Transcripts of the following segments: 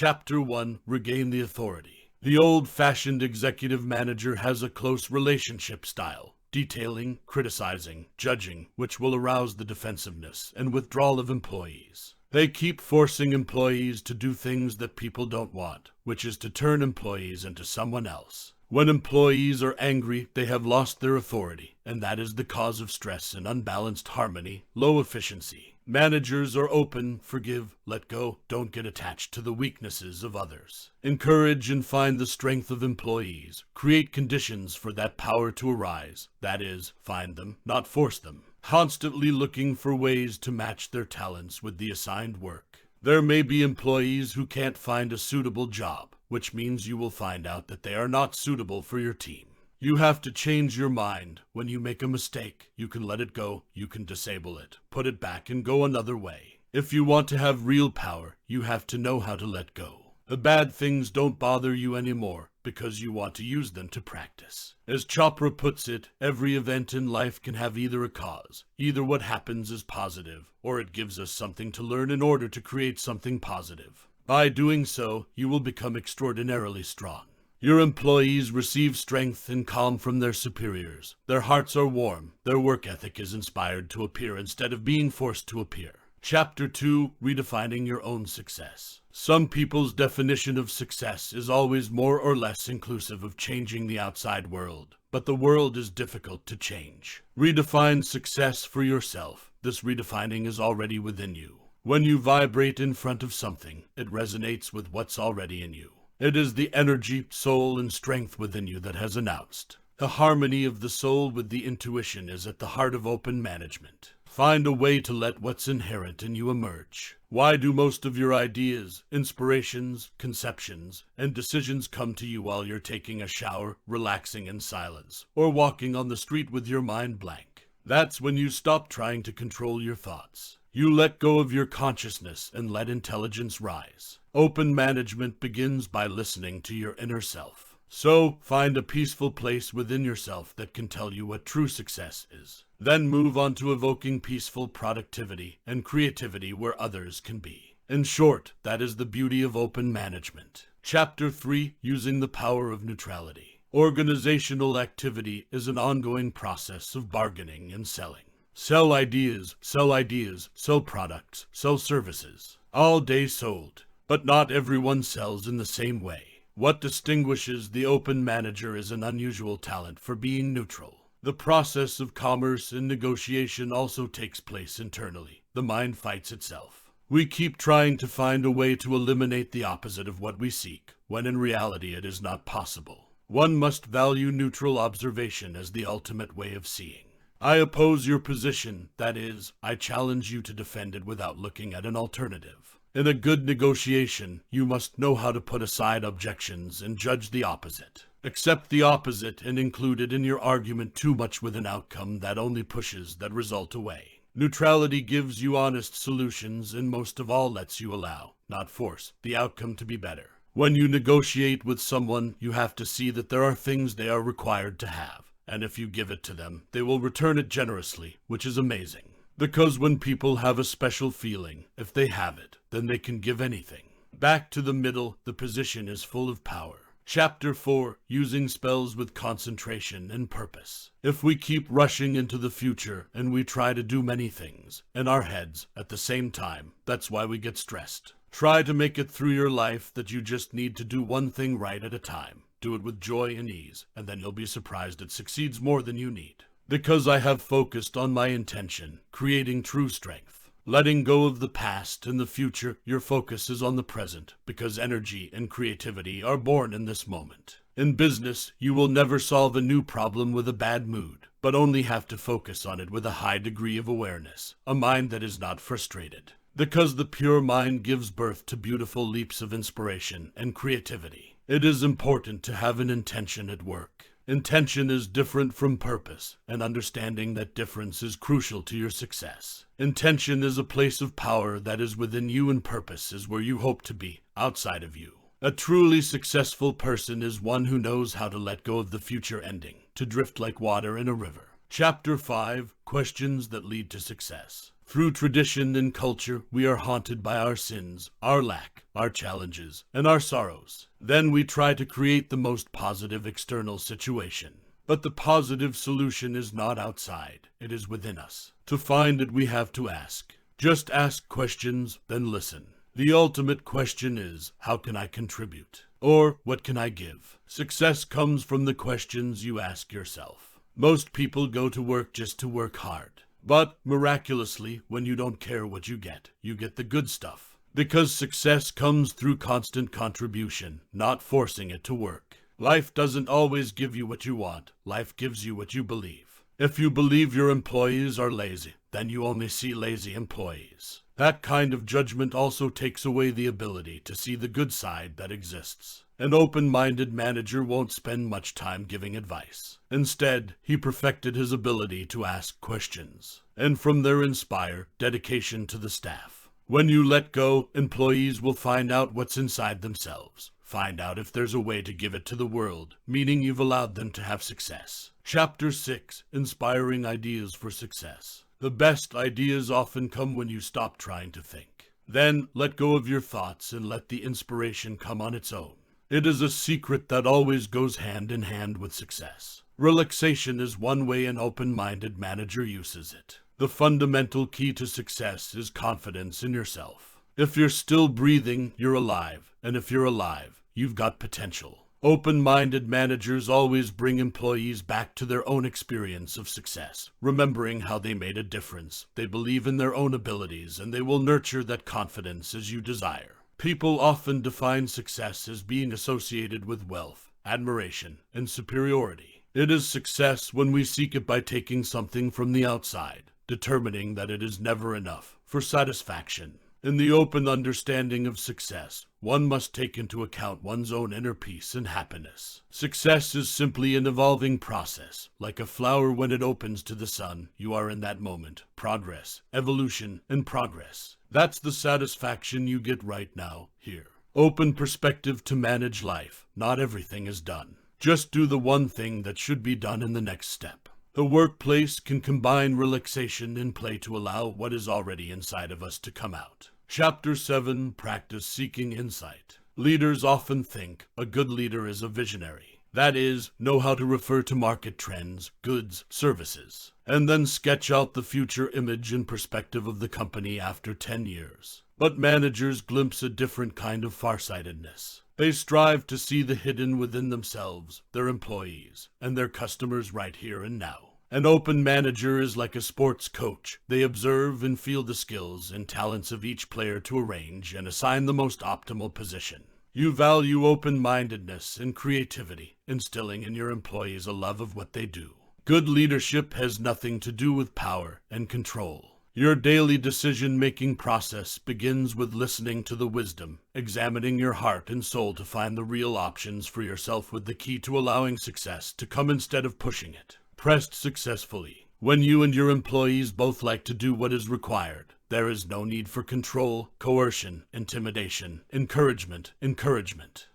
Chapter 1: Regain the Authority. The old-fashioned executive manager has a close relationship style, detailing, criticizing, judging, which will arouse the defensiveness and withdrawal of employees. They keep forcing employees to do things that people don't want, which is to turn employees into someone else. When employees are angry, they have lost their authority, and that is the cause of stress and unbalanced harmony, low efficiency. Managers are open, forgive, let go, don't get attached to the weaknesses of others. Encourage and find the strength of employees. Create conditions for that power to arise. That is, find them, not force them. Constantly looking for ways to match their talents with the assigned work. There may be employees who can't find a suitable job, which means you will find out that they are not suitable for your team. You have to change your mind. When you make a mistake, you can let it go, you can disable it, put it back and go another way. If you want to have real power, you have to know how to let go. The bad things don't bother you anymore because you want to use them to practice. As Chopra puts it, every event in life can have either a cause. Either what happens is positive, or it gives us something to learn in order to create something positive. By doing so, you will become extraordinarily strong. Your employees receive strength and calm from their superiors. Their hearts are warm. Their work ethic is inspired to appear instead of being forced to appear. Chapter 2: Redefining Your Own Success. Some people's definition of success is always more or less inclusive of changing the outside world, but the world is difficult to change. Redefine success for yourself. This redefining is already within you. When you vibrate in front of something, it resonates with what's already in you. It is the energy, soul, and strength within you that has announced. The harmony of the soul with the intuition is at the heart of open management. Find a way to let what's inherent in you emerge. Why do most of your ideas, inspirations, conceptions, and decisions come to you while you're taking a shower, relaxing in silence, or walking on the street with your mind blank? That's when you stop trying to control your thoughts. You let go of your consciousness and let intelligence rise. Open management begins by listening to your inner self. So, find a peaceful place within yourself that can tell you what true success is. Then move on to evoking peaceful productivity and creativity where others can be. In short, that is the beauty of open management. Chapter 3: Using the Power of Neutrality. Organizational activity is an ongoing process of bargaining and selling. Sell ideas, sell products, sell services. All day sold. But not everyone sells in the same way. What distinguishes the open manager is an unusual talent for being neutral. The process of commerce and negotiation also takes place internally. The mind fights itself. We keep trying to find a way to eliminate the opposite of what we seek, when in reality it is not possible. One must value neutral observation as the ultimate way of seeing. I oppose your position, that is, I challenge you to defend it without looking at an alternative. In a good negotiation, you must know how to put aside objections and judge the opposite. Accept the opposite and include it in your argument too much with an outcome that only pushes that result away. Neutrality gives you honest solutions and most of all lets you allow, not force, the outcome to be better. When you negotiate with someone, you have to see that there are things they are required to have, and if you give it to them, they will return it generously, which is amazing. Because when people have a special feeling, if they have it, then they can give anything. Back to the middle, the position is full of power. Chapter 4: Using Spells with Concentration and Purpose. If we keep rushing into the future and we try to do many things in our heads at the same time, that's why we get stressed. Try to make it through your life that you just need to do one thing right at a time. Do it with joy and ease, and then you'll be surprised it succeeds more than you need. Because I have focused on my intention, creating true strength. Letting go of the past and the future, your focus is on the present, because energy and creativity are born in this moment. In business, you will never solve a new problem with a bad mood, but only have to focus on it with a high degree of awareness, a mind that is not frustrated. Because the pure mind gives birth to beautiful leaps of inspiration and creativity. It is important to have an intention at work. Intention is different from purpose, and understanding that difference is crucial to your success. Intention is a place of power that is within you, and purpose is where you hope to be, outside of you. A truly successful person is one who knows how to let go of the future ending, to drift like water in a river. Chapter 5: Questions that Lead to Success. Through tradition and culture, we are haunted by our sins, our lack, our challenges, and our sorrows. Then we try to create the most positive external situation. But the positive solution is not outside, it is within us. To find it, we have to ask. Just ask questions, then listen. The ultimate question is, how can I contribute? Or, what can I give? Success comes from the questions you ask yourself. Most people go to work just to work hard. But, miraculously, when you don't care what you get the good stuff. Because success comes through constant contribution, not forcing it to work. Life doesn't always give you what you want. Life gives you what you believe. If you believe your employees are lazy, then you only see lazy employees. That kind of judgment also takes away the ability to see the good side that exists. An open-minded manager won't spend much time giving advice. Instead, he perfected his ability to ask questions, and from there inspire dedication to the staff. When you let go, employees will find out what's inside themselves. Find out if there's a way to give it to the world, meaning you've allowed them to have success. Chapter 6. Inspiring Ideas for Success. The best ideas often come when you stop trying to think. Then, let go of your thoughts and let the inspiration come on its own. It is a secret that always goes hand in hand with success. Relaxation is one way an open-minded manager uses it. The fundamental key to success is confidence in yourself. If you're still breathing, you're alive. And if you're alive, you've got potential. Open-minded managers always bring employees back to their own experience of success, remembering how they made a difference. They believe in their own abilities, and they will nurture that confidence as you desire. People often define success as being associated with wealth, admiration, and superiority. It is success when we seek it by taking something from the outside, determining that it is never enough for satisfaction. In the open understanding of success, one must take into account one's own inner peace and happiness. Success is simply an evolving process. Like a flower when it opens to the sun, you are in that moment. Progress, evolution, and progress. That's the satisfaction you get right now, here. Open perspective to manage life. Not everything is done. Just do the one thing that should be done in the next step. The workplace can combine relaxation and play to allow what is already inside of us to come out. Chapter 7. Practice Seeking Insight. Leaders often think a good leader is a visionary. That is, know how to refer to market trends, goods, services, and then sketch out the future image and perspective of the company after 10 years. But managers glimpse a different kind of farsightedness. They strive to see the hidden within themselves, their employees, and their customers right here and now. An open manager is like a sports coach. They observe and feel the skills and talents of each player to arrange and assign the most optimal position. You value open-mindedness and creativity, instilling in your employees a love of what they do. Good leadership has nothing to do with power and control. Your daily decision-making process begins with listening to the wisdom, examining your heart and soul to find the real options for yourself with the key to allowing success to come instead of pushing it. Pressed successfully. When you and your employees both like to do what is required, there is no need for control, coercion, intimidation, encouragement.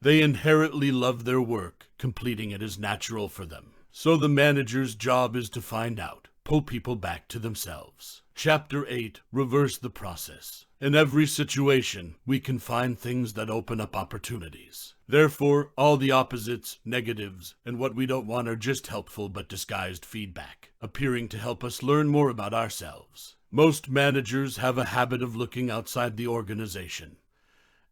They inherently love their work. Completing it is natural for them. So the manager's job is to find out, pull people back to themselves. Chapter 8. Reverse the process. In every situation, we can find things that open up opportunities. Therefore, all the opposites, negatives, and what we don't want are just helpful but disguised feedback, appearing to help us learn more about ourselves. Most managers have a habit of looking outside the organization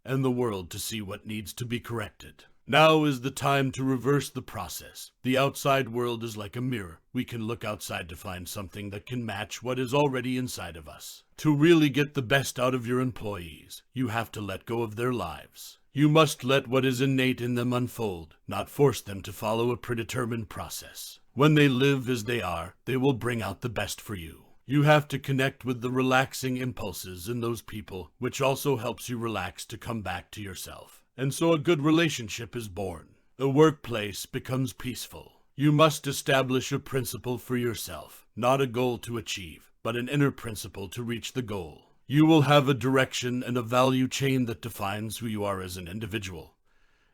and the world to see what needs to be corrected. Now is the time to reverse the process. The outside world is like a mirror. We can look outside to find something that can match what is already inside of us. To really get the best out of your employees, you have to let go of their lives. You must let what is innate in them unfold, not force them to follow a predetermined process. When they live as they are, they will bring out the best for you. You have to connect with the relaxing impulses in those people, which also helps you relax to come back to yourself. And so a good relationship is born. The workplace becomes peaceful. You must establish a principle for yourself, not a goal to achieve, but an inner principle to reach the goal. You will have a direction and a value chain that defines who you are as an individual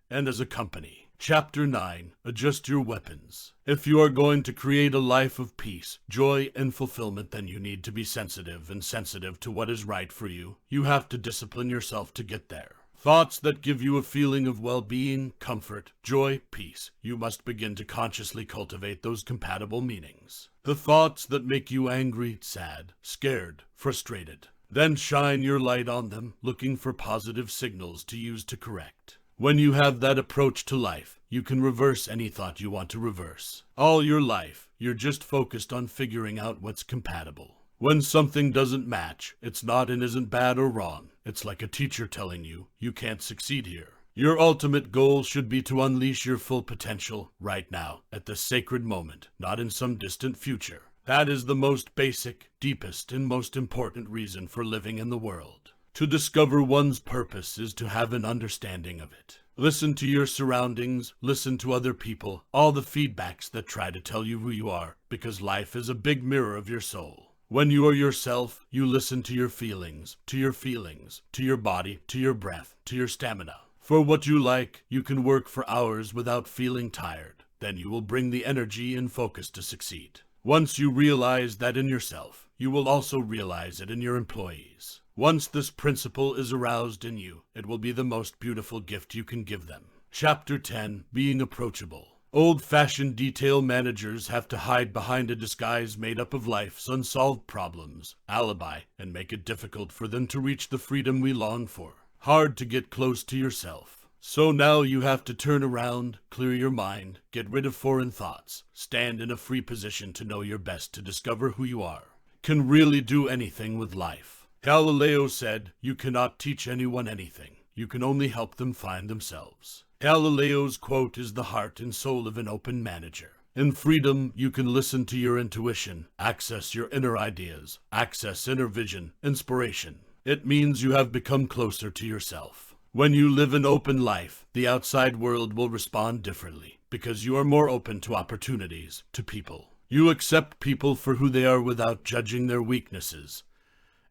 and as a company. Chapter 9. Adjust your weapons. If you are going to create a life of peace, joy, and fulfillment, then you need to be sensitive to what is right for you. You have to discipline yourself to get there. Thoughts that give you a feeling of well-being, comfort, joy, peace. You must begin to consciously cultivate those compatible meanings. The thoughts that make you angry, sad, scared, frustrated. Then shine your light on them, looking for positive signals to use to correct. When you have that approach to life, you can reverse any thought you want to reverse. All your life, you're just focused on figuring out what's compatible. When something doesn't match, it's not and isn't bad or wrong. It's like a teacher telling you, you can't succeed here. Your ultimate goal should be to unleash your full potential right now, at this sacred moment, not in some distant future. That is the most basic, deepest, and most important reason for living in the world. To discover one's purpose is to have an understanding of it. Listen to your surroundings, listen to other people, all the feedbacks that try to tell you who you are, because life is a big mirror of your soul. When you are yourself, you listen to your feelings, to your body, to your breath, to your stamina. For what you like, you can work for hours without feeling tired. Then you will bring the energy and focus to succeed. Once you realize that in yourself, you will also realize it in your employees. Once this principle is aroused in you, it will be the most beautiful gift you can give them. Chapter 10. Being approachable. Old-fashioned detail managers have to hide behind a disguise made up of life's unsolved problems, alibi, and make it difficult for them to reach the freedom we long for. Hard to get close to yourself. So now you have to turn around, clear your mind, get rid of foreign thoughts, stand in a free position to know your best to discover who you are. Can really do anything with life. Galileo said, you cannot teach anyone anything. You can only help them find themselves. Galileo's quote is the heart and soul of an open manager. In freedom, you can listen to your intuition, access your inner ideas, access inner vision, inspiration. It means you have become closer to yourself. When you live an open life, the outside world will respond differently, because you are more open to opportunities, to people. You accept people for who they are without judging their weaknesses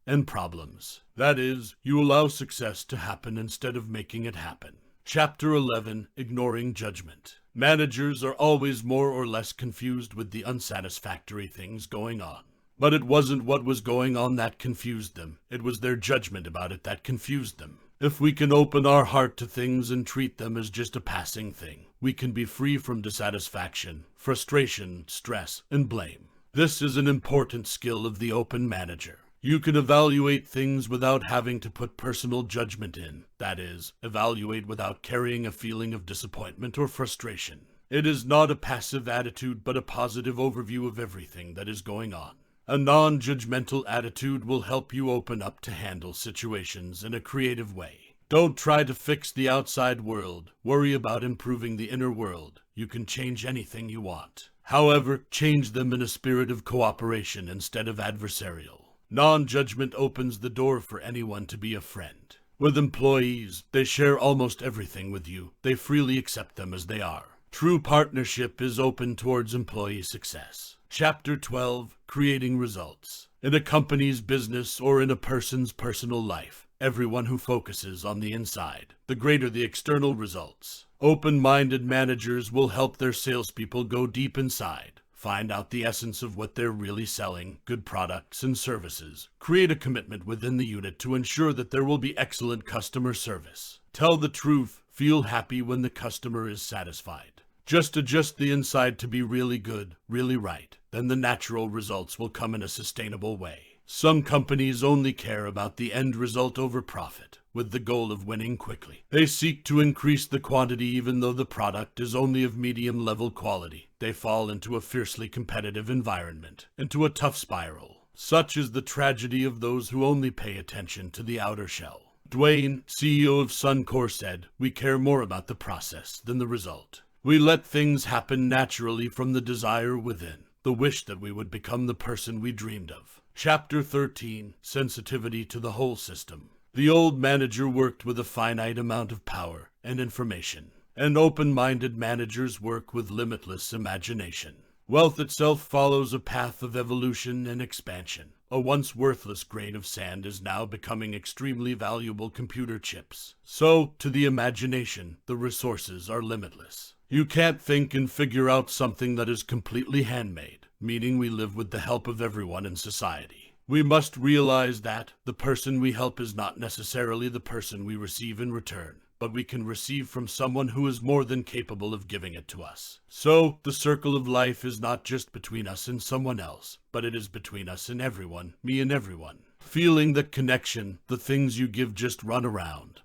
and problems. That is, you allow success to happen instead of making it happen. Chapter 11. Ignoring judgment. Managers are always more or less confused with the unsatisfactory things going on. But it wasn't what was going on that confused them. It was their judgment about it that confused them. If we can open our heart to things and treat them as just a passing thing, we can be free from dissatisfaction, frustration, stress, and blame. This is an important skill of the open manager. You can evaluate things without having to put personal judgment in. That is, evaluate without carrying a feeling of disappointment or frustration. It is not a passive attitude, but a positive overview of everything that is going on. A non-judgmental attitude will help you open up to handle situations in a creative way. Don't try to fix the outside world. Worry about improving the inner world. You can change anything you want. However, change them in a spirit of cooperation instead of adversarial. Non-judgment opens the door for anyone to be a friend. With employees, they share almost everything with you. They freely accept them as they are. True partnership is open towards employee success. Chapter 12. Creating results. In a company's business or in a person's personal life, everyone who focuses on the inside, the greater the external results. Open-minded managers will help their salespeople go deep inside. Find out the essence of what they're really selling, good products and services. Create a commitment within the unit to ensure that there will be excellent customer service. Tell the truth, feel happy when the customer is satisfied. Just adjust the inside to be really good, really right. Then the natural results will come in a sustainable way. Some companies only care about the end result over profit, with the goal of winning quickly. They seek to increase the quantity even though the product is only of medium-level quality. They fall into a fiercely competitive environment, into a tough spiral. Such is the tragedy of those who only pay attention to the outer shell. Duane, CEO of Suncor, said, "We care more about the process than the result. We let things happen naturally from the desire within, the wish that we would become the person we dreamed of." Chapter 13. Sensitivity to the whole system. The old manager worked with a finite amount of power and information, and open-minded managers work with limitless imagination. Wealth itself follows a path of evolution and expansion. A once worthless grain of sand is now becoming extremely valuable computer chips. So, to the imagination, the resources are limitless. You can't think and figure out something that is completely handmade, meaning we live with the help of everyone in society. We must realize that the person we help is not necessarily the person we receive in return, but we can receive from someone who is more than capable of giving it to us. So, the circle of life is not just between us and someone else, but it is between us and everyone, me and everyone. Feeling that connection, the things you give just run around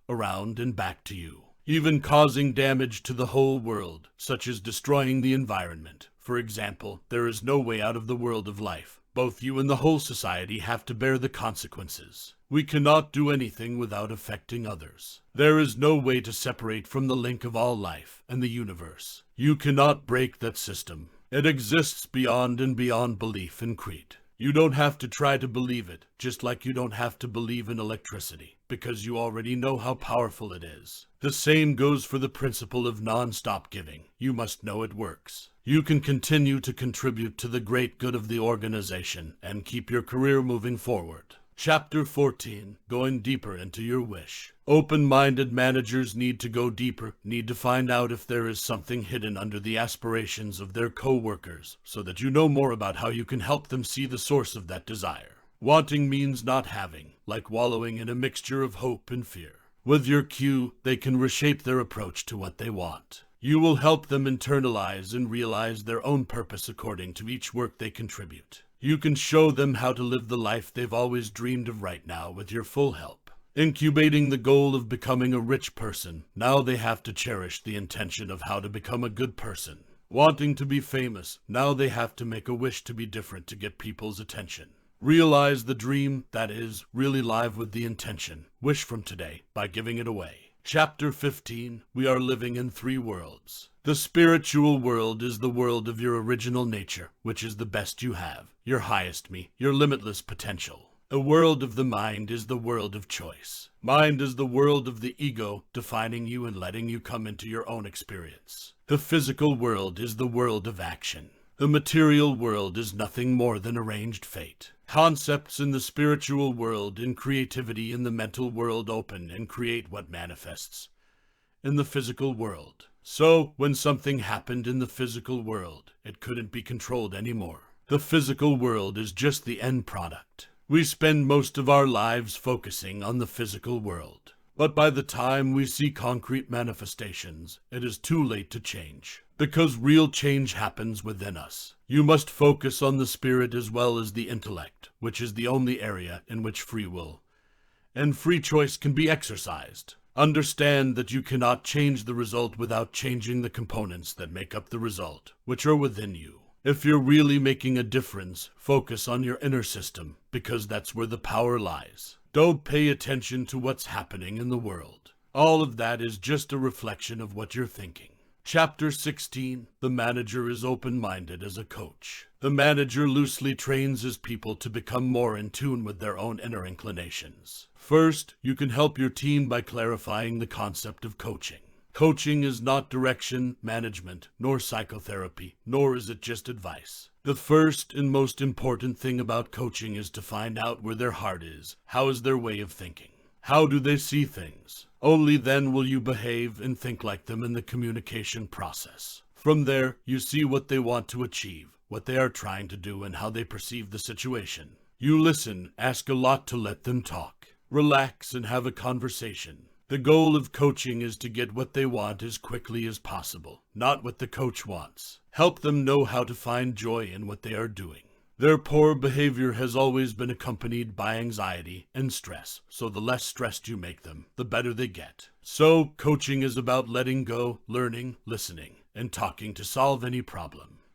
and back to you, even causing damage to the whole world, such as destroying the environment. For example, there is no way out of the world of life. Both you and the whole society have to bear the consequences. We cannot do anything without affecting others. There is no way to separate from the link of all life and the universe. You cannot break that system. It exists beyond and beyond belief and creed. You don't have to try to believe it, just like you don't have to believe in electricity, because you already know how powerful it is. The same goes for the principle of non-stop giving. You must know it works. You can continue to contribute to the great good of the organization and keep your career moving forward. Chapter 14. Going deeper into your wish. Open-minded managers need to go deeper, need to find out if there is something hidden under the aspirations of their co-workers, so that you know more about how you can help them see the source of that desire. Wanting means not having, like wallowing in a mixture of hope and fear. With your cue, they can reshape their approach to what they want. You will help them internalize and realize their own purpose according to each work they contribute. You can show them how to live the life they've always dreamed of right now with your full help. Incubating the goal of becoming a rich person, now they have to cherish the intention of how to become a good person. Wanting to be famous, now they have to make a wish to be different to get people's attention. Realize the dream, that is, really live with the intention. Wish from today by giving it away. Chapter 15. We are living in 3 worlds. The spiritual world is the world of your original nature, which is the best you have, your highest me, your limitless potential. A world of the mind is the world of choice. Mind is the world of the ego, defining you and letting you come into your own experience. The physical world is the world of action. The material world is nothing more than arranged fate. Concepts in the spiritual world and creativity in the mental world open and create what manifests in the physical world. So, when something happened in the physical world, it couldn't be controlled anymore. The physical world is just the end product. We spend most of our lives focusing on the physical world. But by the time we see concrete manifestations, it is too late to change. Because real change happens within us. You must focus on the spirit as well as the intellect, which is the only area in which free will and free choice can be exercised. Understand that you cannot change the result without changing the components that make up the result, which are within you. If you're really making a difference, focus on your inner system, because that's where the power lies. Don't pay attention to what's happening in the world. All of that is just a reflection of what you're thinking. Chapter 16. The manager is open-minded as a coach. The manager loosely trains his people to become more in tune with their own inner inclinations. First, you can help your team by clarifying the concept of coaching. Coaching is not direction, management, nor psychotherapy, nor is it just advice. The first and most important thing about coaching is to find out where their heart is. How is their way of thinking? How do they see things? Only then will you behave and think like them in the communication process. From there, you see what they want to achieve, what they are trying to do, and how they perceive the situation. You listen, ask a lot to let them talk. Relax and have a conversation. The goal of coaching is to get what they want as quickly as possible, not what the coach wants. Help them know how to find joy in what they are doing. Their poor behavior has always been accompanied by anxiety and stress, so the less stressed you make them, the better they get. So, coaching is about letting go, learning, listening, and talking to solve any problem.